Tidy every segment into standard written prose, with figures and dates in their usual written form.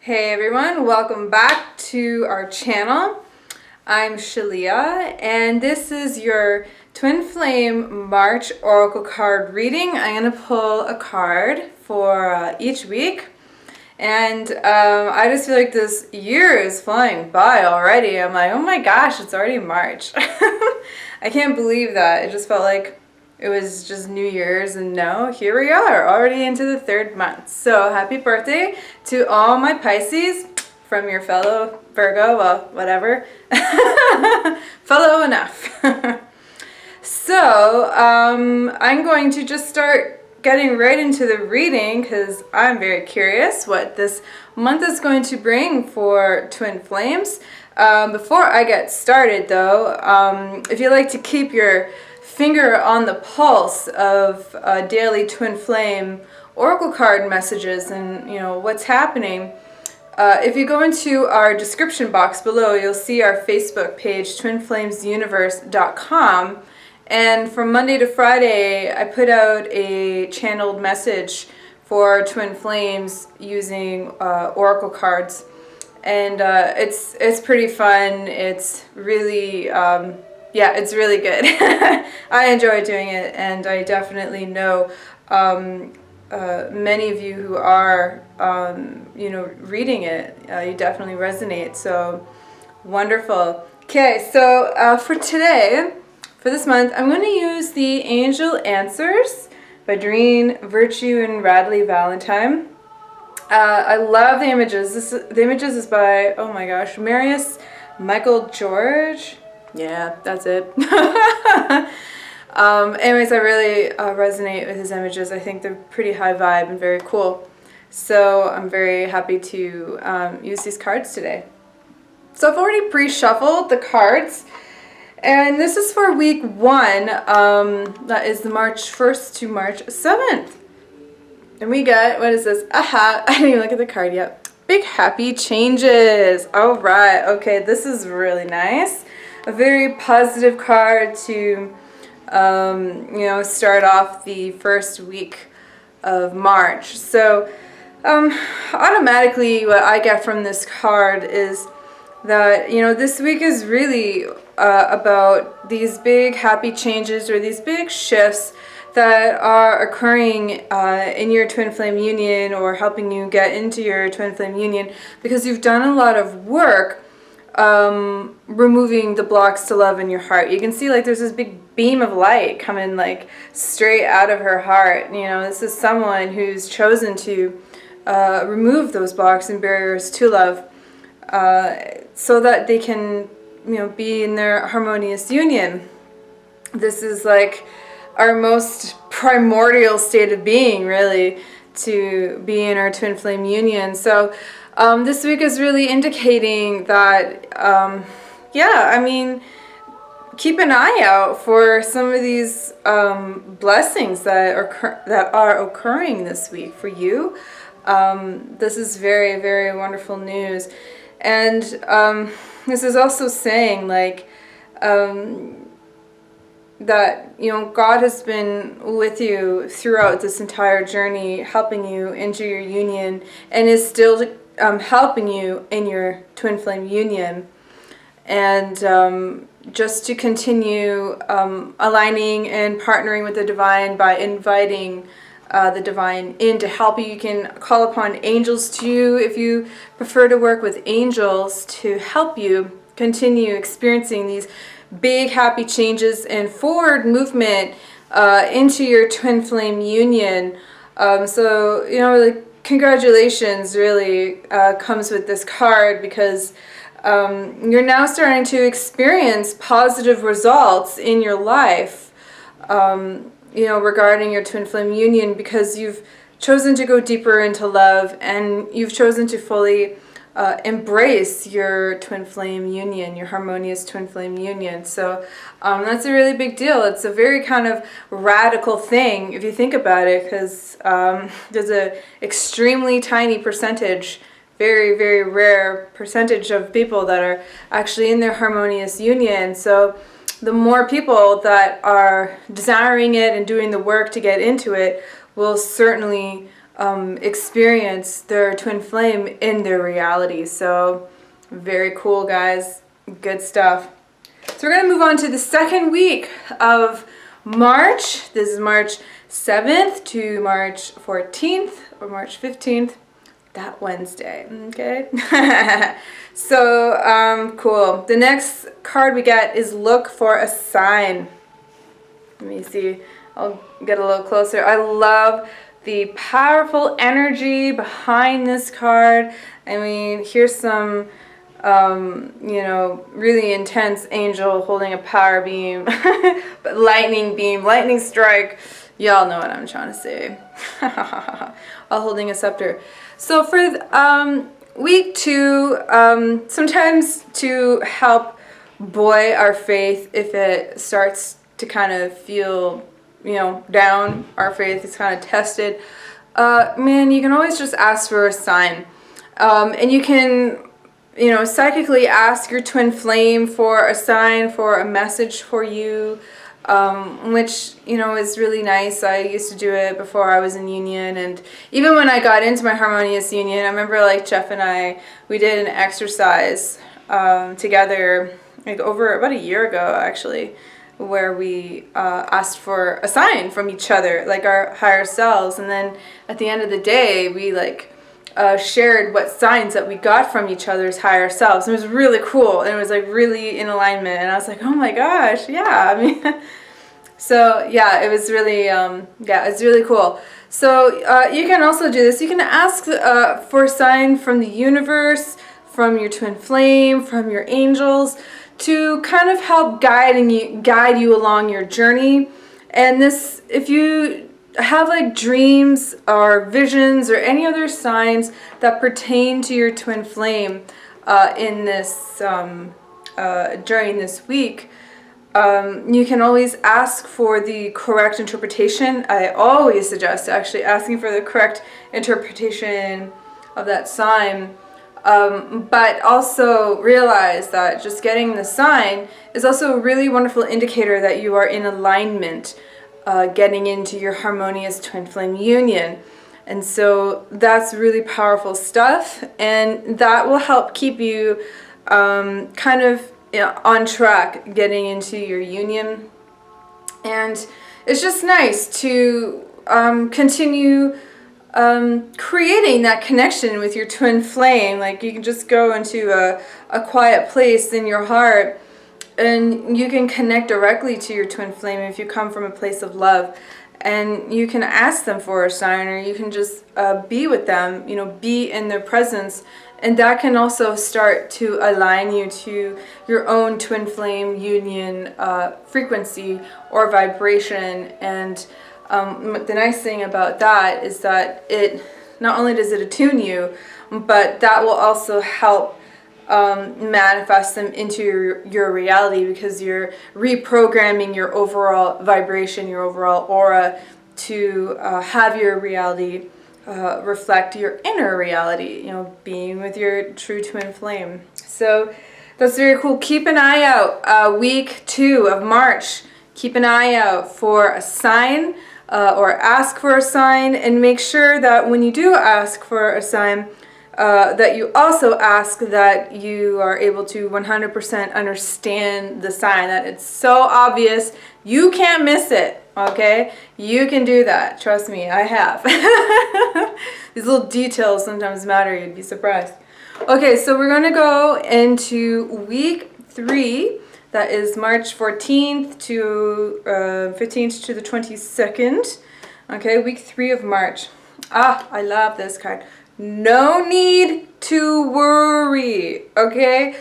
Hey everyone, welcome back to our channel. I'm Shaleia and this is your Twin Flame March Oracle card reading. I'm going to pull a card for each week, and I just feel like this year is flying by already. I'm like, oh my gosh, it's already March. I can't believe that. It just felt like it was just New Year's, and now here we are, already into the third month. So happy birthday to all my Pisces from your fellow Virgo, well, whatever. Fellow enough. So I'm going to just start getting right into the reading because I'm very curious what this month is going to bring for Twin Flames. Before I get started though, if you like to keep your finger on the pulse of daily Twin Flame Oracle card messages and what's happening, if you go into our description box below, you'll see our Facebook page, twinflamesuniverse.com, and from Monday to Friday I put out a channeled message for Twin Flames using Oracle cards, and it's pretty fun. It's really yeah, it's really good. I enjoy doing it, and I definitely know many of you who are, reading it, you definitely resonate, so wonderful. Okay, so for today, for this month, I'm going to use the Angel Answers by Doreen Virtue and Radley Valentine. I love the images. The images is by, oh my gosh, Marius Michael George. Yeah, that's it. Anyways, I really resonate with his images. I think they're pretty high vibe and very cool. So I'm very happy to use these cards today. So I've already pre-shuffled the cards, and this is for week 1. That is the March 1st to March 7th. And we get, what is this? Aha! I didn't even look at the card yet. Big happy changes. All right. Okay, this is really nice. A very positive card to, start off the first week of March. So, automatically what I get from this card is that, this week is really about these big happy changes or these big shifts that are occurring in your Twin Flame union, or helping you get into your Twin Flame union, because you've done a lot of work removing the blocks to love in your heart. You can see like there's this big beam of light coming like straight out of her heart. This is someone who's chosen to remove those blocks and barriers to love, so that they can be in their harmonious union. This is like our most primordial state of being, really, to be in our Twin Flame union. So this week is really indicating that, keep an eye out for some of these blessings that are occurring this week for you. This is very, very wonderful news. And this is also saying, like, that God has been with you throughout this entire journey, helping you into your union, and is still helping you in your Twin Flame union, and just to continue aligning and partnering with the divine by inviting the divine in to help you. You can call upon angels too, if you prefer to work with angels to help you continue experiencing these big happy changes and forward movement into your Twin Flame union. Like, congratulations really comes with this card, because you're now starting to experience positive results in your life, regarding your Twin Flame union, because you've chosen to go deeper into love, and you've chosen to fully embrace your Twin Flame union, your harmonious Twin Flame union. So that's a really big deal. It's a very kind of radical thing if you think about it, because there's an extremely tiny percentage, very, very rare percentage of people that are actually in their harmonious union. So the more people that are desiring it and doing the work to get into it will certainly experience their twin flame in their reality. So very cool, guys. Good stuff. So we're going to move on to the second week of March. This is March 7th to March 14th or March 15th. That Wednesday, okay? So, cool. The next card we get is look for a sign. Let me see. I'll get a little closer. I love the powerful energy behind this card. I mean, here's some, really intense angel holding a power beam, but lightning strike. Y'all know what I'm trying to say. While holding a scepter. So for week 2, sometimes to help buoy our faith if it starts to kind of feel, down, our faith is kind of tested, you can always just ask for a sign. And you can, psychically ask your twin flame for a sign, for a message for you, which, is really nice. I used to do it before I was in union, and even when I got into my harmonious union, I remember Jeff and I, we did an exercise together over about a year ago actually, where we asked for a sign from each other, our higher selves, and then at the end of the day we shared what signs that we got from each other's higher selves. It was really cool, and it was really in alignment, and I was like, oh my gosh, yeah, so yeah, it was really, it's really cool. So you can also do this. You can ask for a sign from the universe, from your twin flame, from your angels, to kind of help guide you along your journey. And this, if you have dreams or visions or any other signs that pertain to your twin flame in this during this week, you can always ask for the correct interpretation. I always suggest actually asking for the correct interpretation of that sign. But also realize that just getting the sign is also a really wonderful indicator that you are in alignment, getting into your harmonious twin flame union. And so that's really powerful stuff, and that will help keep you kind of on track getting into your union. And it's just nice to continue creating that connection with your twin flame. You can just go into a quiet place in your heart, and you can connect directly to your twin flame if you come from a place of love, and you can ask them for a sign, or you can just be with them, be in their presence, and that can also start to align you to your own twin flame union frequency or vibration. And the nice thing about that is that it not only does it attune you, but that will also help manifest them into your reality, because you're reprogramming your overall vibration, your overall aura, to have your reality reflect your inner reality, being with your true twin flame. So that's very cool. Keep an eye out, week 2 of March. Keep an eye out for a sign, or ask for a sign, and make sure that when you do ask for a sign, that you also ask that you are able to 100% understand the sign, that it's so obvious you can't miss it. Okay, you can do that. Trust me, I have. These little details sometimes matter. You'd be surprised. Okay, so we're gonna go into week 3. That is March 14th to 15th to the 22nd. Okay, week 3 of March. I love this card. No need to worry. Okay,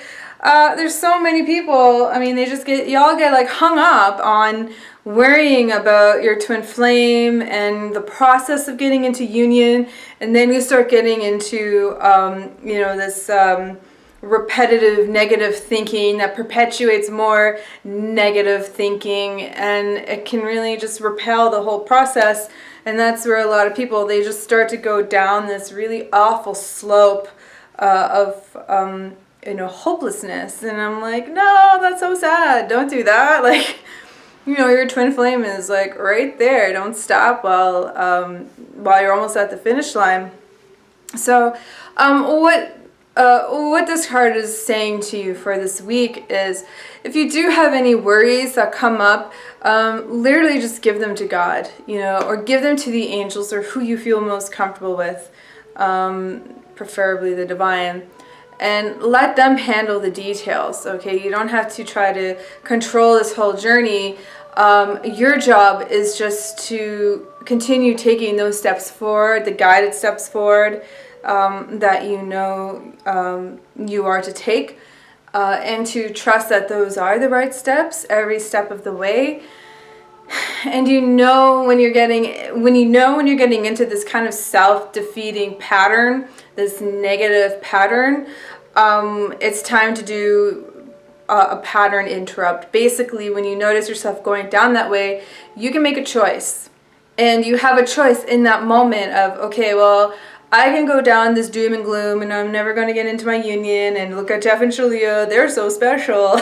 there's so many people. Y'all get hung up on worrying about your twin flame and the process of getting into union, and then you start getting into this repetitive negative thinking that perpetuates more negative thinking, and it can really just repel the whole process. And that's where a lot of people, they just start to go down this really awful slope of hopelessness. And I'm like, no, that's so sad. Don't do that. your twin flame is like right there. Don't stop while you're almost at the finish line. So, what this card is saying to you for this week is, if you do have any worries that come up, literally just give them to God, or give them to the angels or who you feel most comfortable with, preferably the divine, and let them handle the details, okay? You don't have to try to control this whole journey. Your job is just to continue taking those steps forward, the guided steps forward, that you are to take, and to trust that those are the right steps every step of the way. And when you're getting into this kind of self-defeating pattern, this negative pattern, it's time to do a pattern interrupt. Basically, when you notice yourself going down that way, you can make a choice. And you have a choice in that moment of, okay, well, I can go down this doom and gloom, and I'm never going to get into my union, and look at Jeff and Shaleia, they're so special.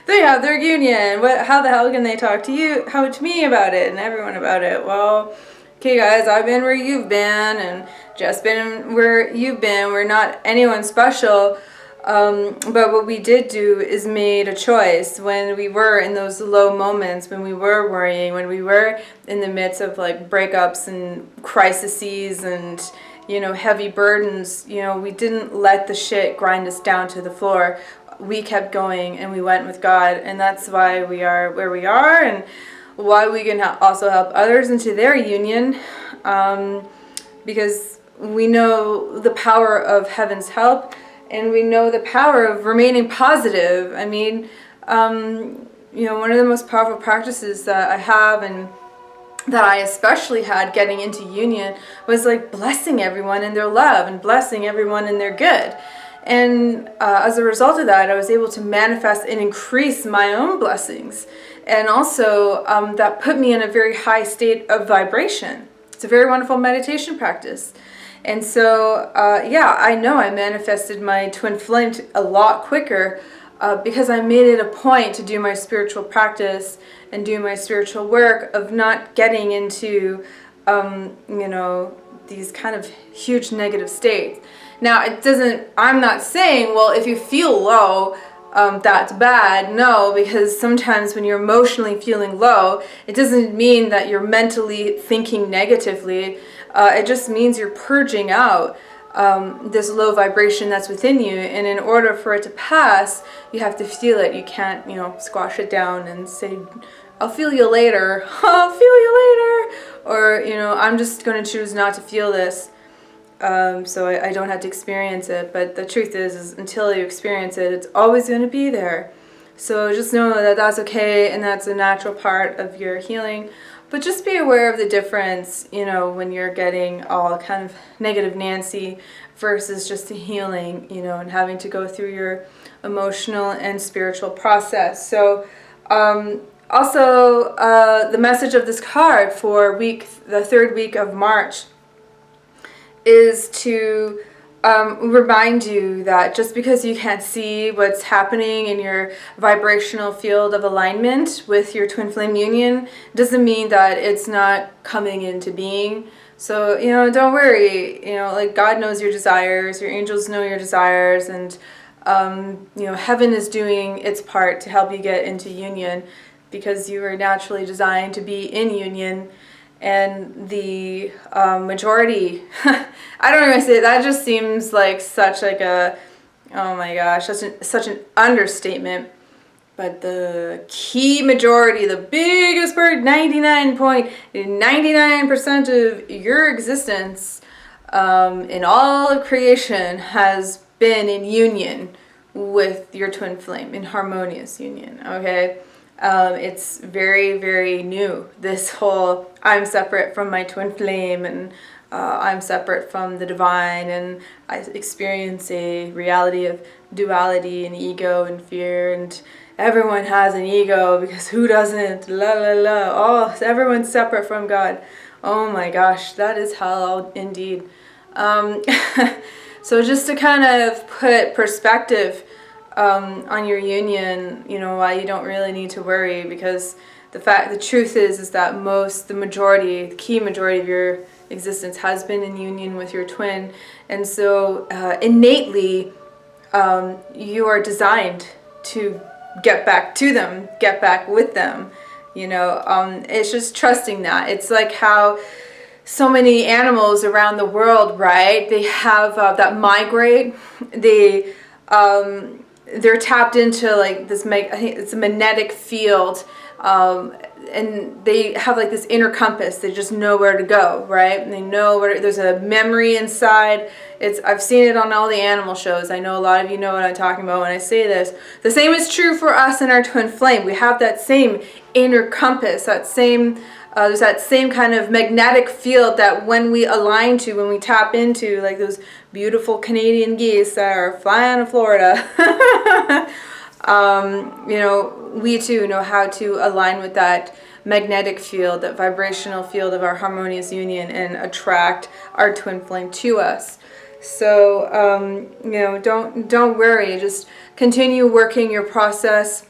They have their union. How the hell can they talk to me about it, and everyone about it? Well, okay guys, I've been where you've been, and Jeff's been where you've been. We're not anyone special. But what we did do is made a choice when we were in those low moments, when we were worrying, when we were in the midst of like breakups and crises and, heavy burdens. We didn't let the shit grind us down to the floor. We kept going and we went with God, and that's why we are where we are, and why we can also help others into their union, because we know the power of heaven's help. And we know the power of remaining positive. I mean, one of the most powerful practices that I have, and that I especially had getting into union, was like blessing everyone in their love and blessing everyone in their good. And as a result of that, I was able to manifest and increase my own blessings. And also, that put me in a very high state of vibration. It's a very wonderful meditation practice. And so, I know I manifested my twin flame a lot quicker because I made it a point to do my spiritual practice and do my spiritual work of not getting into, these kind of huge negative states. Now, I'm not saying, well, if you feel low, that's bad. No, because sometimes when you're emotionally feeling low, it doesn't mean that you're mentally thinking negatively. It just means you're purging out this low vibration that's within you. And in order for it to pass, you have to feel it. You can't, squash it down and say, I'll feel you later. I'll feel you later. Or, I'm just going to choose not to feel this. So I don't have to experience it. But the truth is until you experience it, it's always going to be there. So just know that that's okay, and that's a natural part of your healing. But just be aware of the difference, when you're getting all kind of negative Nancy versus just a healing, and having to go through your emotional and spiritual process. So also the message of this card for the third week of March is to remind you that just because you can't see what's happening in your vibrational field of alignment with your twin flame union doesn't mean that it's not coming into being. So, don't worry, like God knows your desires, your angels know your desires, and, heaven is doing its part to help you get into union because you are naturally designed to be in union. And the majority, I don't even say that, just seems like such like a, oh my gosh, such an understatement. But the key majority, the biggest part, 99.99% of your existence in all of creation has been in union with your twin flame, in harmonious union, okay? It's very, very new, this whole I'm separate from my twin flame, and I'm separate from the divine, and I experience a reality of duality and ego and fear, and everyone has an ego because who doesn't? La la la. Oh, everyone's separate from God. Oh my gosh, that is hell indeed. So just to kind of put perspective on your union, why you don't really need to worry, because the truth is that the key majority of your existence has been in union with your twin. And so innately, you are designed to get back to them, get back with them. It's just trusting that. It's like how so many animals around the world, right? They have that migrate. They're tapped into like this. I think it's a magnetic field, and they have like this inner compass. They just know where to go, right? And they know there's a memory inside. I've seen it on all the animal shows. I know a lot of you know what I'm talking about when I say this. The same is true for us and our twin flame. We have that same inner compass, there's that same kind of magnetic field that when we tap into, like those beautiful Canadian geese that are flying to Florida, we too know how to align with that magnetic field, that vibrational field of our harmonious union, and attract our twin flame to us. So, don't worry. Just continue working your process.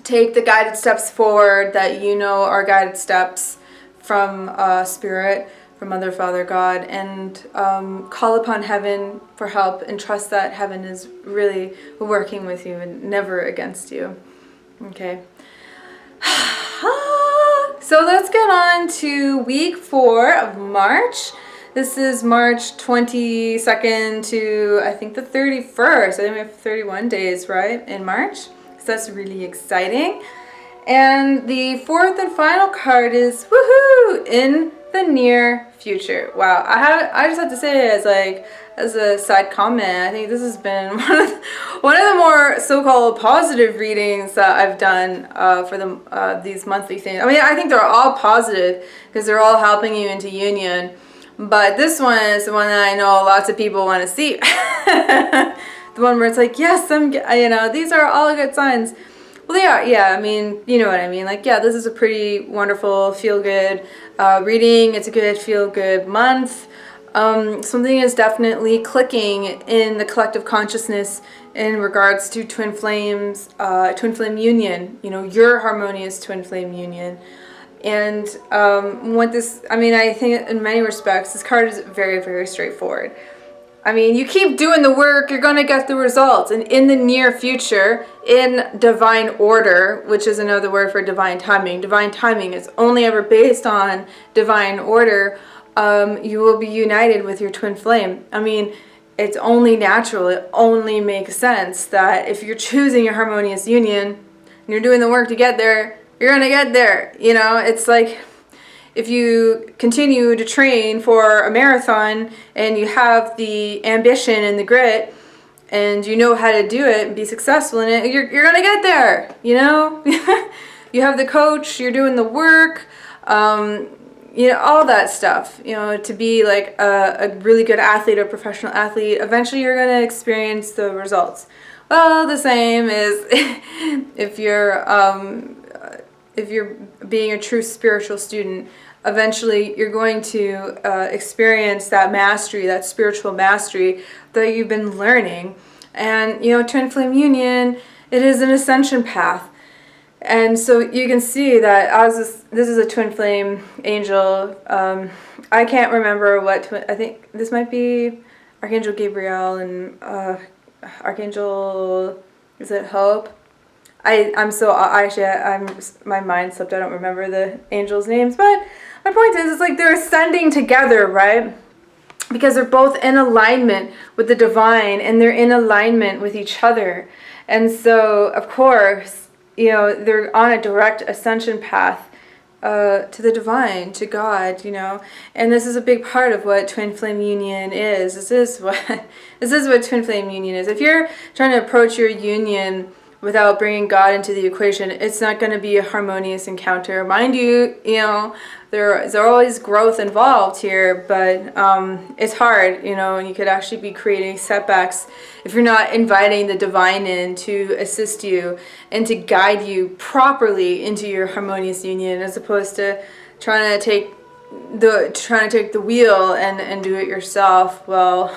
Take the guided steps forward that are guided steps from Spirit, from Mother, Father, God, and call upon heaven for help, and trust that heaven is really working with you and never against you. Okay. So let's get on to week 4 of March. This is March 22nd to, I think, the 31st. I think we have 31 days, right, in March. So that's really exciting. And the 4th and final card is, woohoo, in the near future. Wow, I just have to say, as a side comment, I think this has been one of the more so-called positive readings that I've done for these monthly things. I mean, I think they're all positive because they're all helping you into union. But this one is the one that I know lots of people want to see. The one where it's like, yes, these are all good signs. Well, they are, yeah, I mean, you know what I mean. Like, yeah, this is a pretty wonderful, feel-good reading. It's a good, feel-good month. Something is definitely clicking in the collective consciousness in regards to twin flame union, your harmonious twin flame union. And I think in many respects, this card is very, very straightforward. I mean, you keep doing the work, you're going to get the results. And in the near future, in divine order, which is another word for divine timing is only ever based on divine order, you will be united with your twin flame. I mean, it's only natural, it only makes sense that if you're choosing your harmonious union, and you're doing the work to get there, you're going to get there. It's like if you continue to train for a marathon and you have the ambition and the grit and you know how to do it and be successful in it, you're going to get there, You have the coach, you're doing the work, all that stuff, to be like a really good athlete or professional athlete. Eventually you're going to experience the results. Well, the same is if you're being a true spiritual student, eventually you're going to experience that mastery, that spiritual mastery that you've been learning. And, twin flame union, it is an ascension path. And so you can see that this is a twin flame angel. I can't remember I think this might be Archangel Gabriel and Archangel, is it Hope? My mind slipped. I don't remember the angels' names, but my point is, it's like they're ascending together, right? Because they're both in alignment with the divine, and they're in alignment with each other. And so, of course, they're on a direct ascension path to the divine, to God, And this is a big part of what twin flame union is. This is what twin flame union is. If you're trying to approach your union without bringing God into the equation, it's not going to be a harmonious encounter. Mind you, there's always growth involved here, but it's hard, and you could actually be creating setbacks if you're not inviting the divine in to assist you and to guide you properly into your harmonious union, as opposed to trying to take the wheel and do it yourself. Well,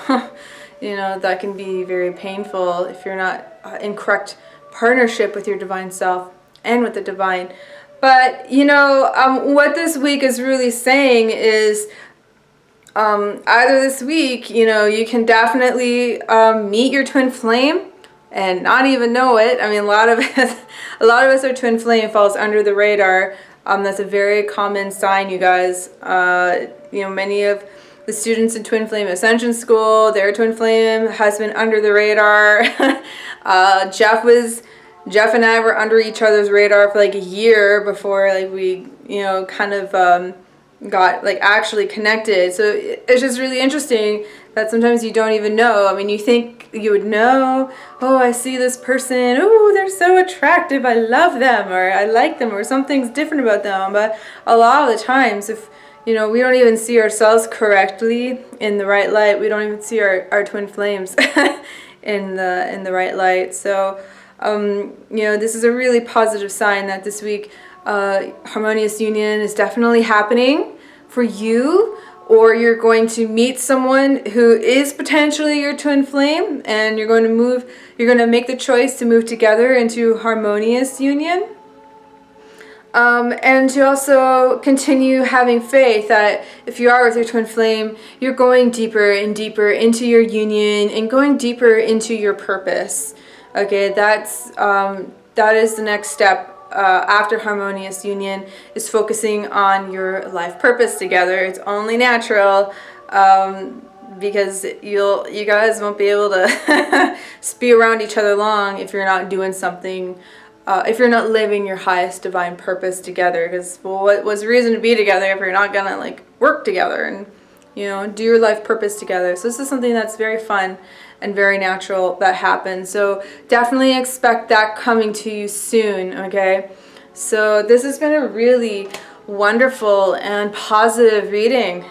that can be very painful if you're not in correct partnership with your divine self and with the divine. But, what this week is really saying is either this week, you can definitely meet your twin flame and not even know it. I mean, a lot of us are twin flame falls under the radar. That's a very common sign, you guys. Many of the students in Twin Flame Ascension School, their twin flame has been under the radar. Jeff and I were under each other's radar for like a year before we kind of got actually connected. So it's just really interesting that sometimes you don't even know. I mean, you think you would know, oh, I see this person, oh, they're so attractive, I love them, or I like them, or something's different about them. But a lot of the times, if we don't even see ourselves correctly in the right light, we don't even see our twin flames in the right light. So this is a really positive sign that this week harmonious union is definitely happening for you, or you're going to meet someone who is potentially your twin flame, and you're going to make the choice to move together into harmonious union. And to also continue having faith that if you are with your twin flame, you're going deeper and deeper into your union and going deeper into your purpose. Okay, that is the next step after harmonious union, is focusing on your life purpose together. It's only natural, because you guys won't be able to be around each other long if you're not doing something. If you're not living your highest divine purpose together, because what was the reason to be together if you're not gonna work together and do your life purpose together? So this is something that's very fun and very natural that happens. So definitely expect that coming to you soon. Okay, so this has been a really wonderful and positive reading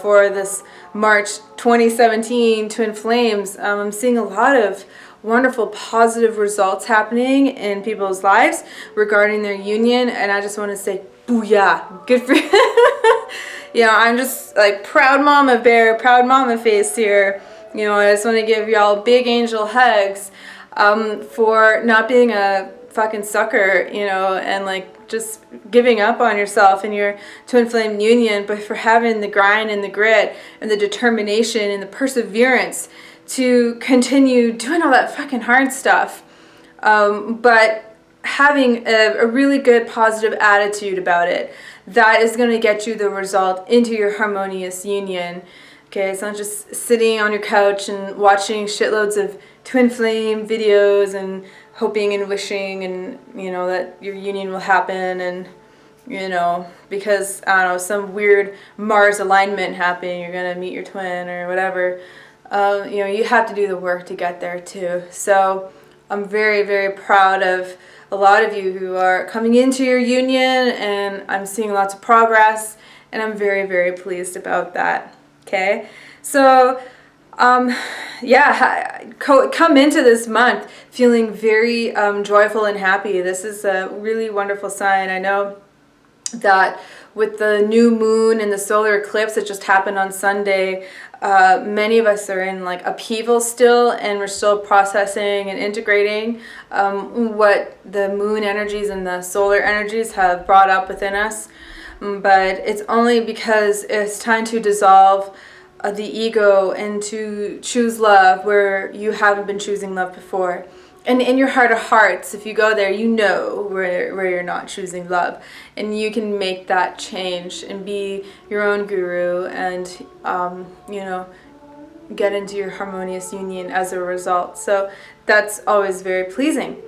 for this March 2017 Twin Flames. I'm seeing a lot of wonderful positive results happening in people's lives regarding their union, and I just want to say booyah, good for you. I'm just proud mama bear, proud mama face here. I just want to give y'all big angel hugs for not being a fucking sucker, and just giving up on yourself and your twin flame union, but for having the grind and the grit and the determination and the perseverance to continue doing all that fucking hard stuff, but having a really good positive attitude about it. That is going to get you the result into your harmonious union. Okay, it's not just sitting on your couch and watching shitloads of twin flame videos and hoping and wishing and that your union will happen, and because I don't know, some weird Mars alignment happening, you're gonna meet your twin or whatever. You have to do the work to get there too. So I'm very, very proud of a lot of you who are coming into your union, and I'm seeing lots of progress, and I'm very, very pleased about that. Okay, so come into this month feeling very joyful and happy. This is a really wonderful sign. I know that with the new moon and the solar eclipse that just happened on Sunday, many of us are in upheaval still, and we're still processing and integrating what the moon energies and the solar energies have brought up within us. But it's only because it's time to dissolve the ego and to choose love where you haven't been choosing love before. And in your heart of hearts, if you go there, where you're not choosing love, and you can make that change and be your own guru, and get into your harmonious union as a result. So that's always very pleasing.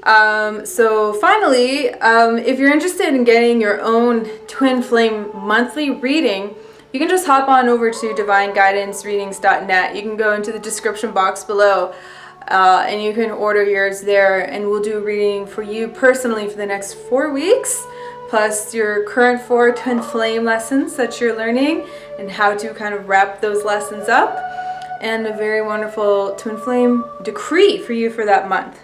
So finally, if you're interested in getting your own Twin Flame monthly reading, you can just hop on over to divineguidancereadings.net. You can go into the description box below, and you can order yours there, and we'll do a reading for you personally for the next 4 weeks, plus your current 4 Twin Flame lessons that you're learning and how to kind of wrap those lessons up, and a very wonderful Twin Flame decree for you for that month.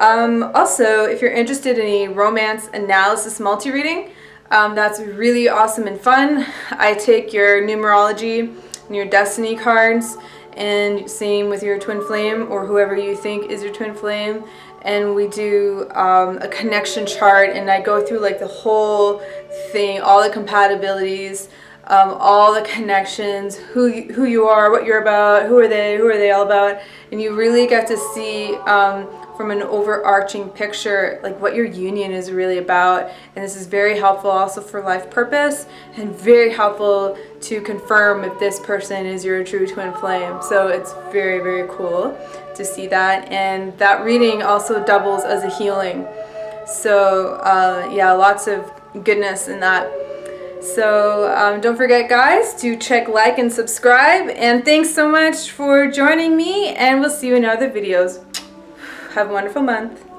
Also, if you're interested in a romance analysis multi-reading, that's really awesome and fun. I take your numerology and your destiny cards, and same with your twin flame or whoever you think is your twin flame. And we do a connection chart, and I go through like the whole thing, all the compatibilities, all the connections, who you are, what you're about, who are they all about, and you really get to see from an overarching picture like what your union is really about. And this is very helpful also for life purpose, and very helpful to confirm if this person is your true twin flame. So it's very, very cool to see that. And that reading also doubles as a healing. So yeah, lots of goodness in that. So don't forget, guys, to check, like, and subscribe. And thanks so much for joining me, and we'll see you in other videos. Have a wonderful month.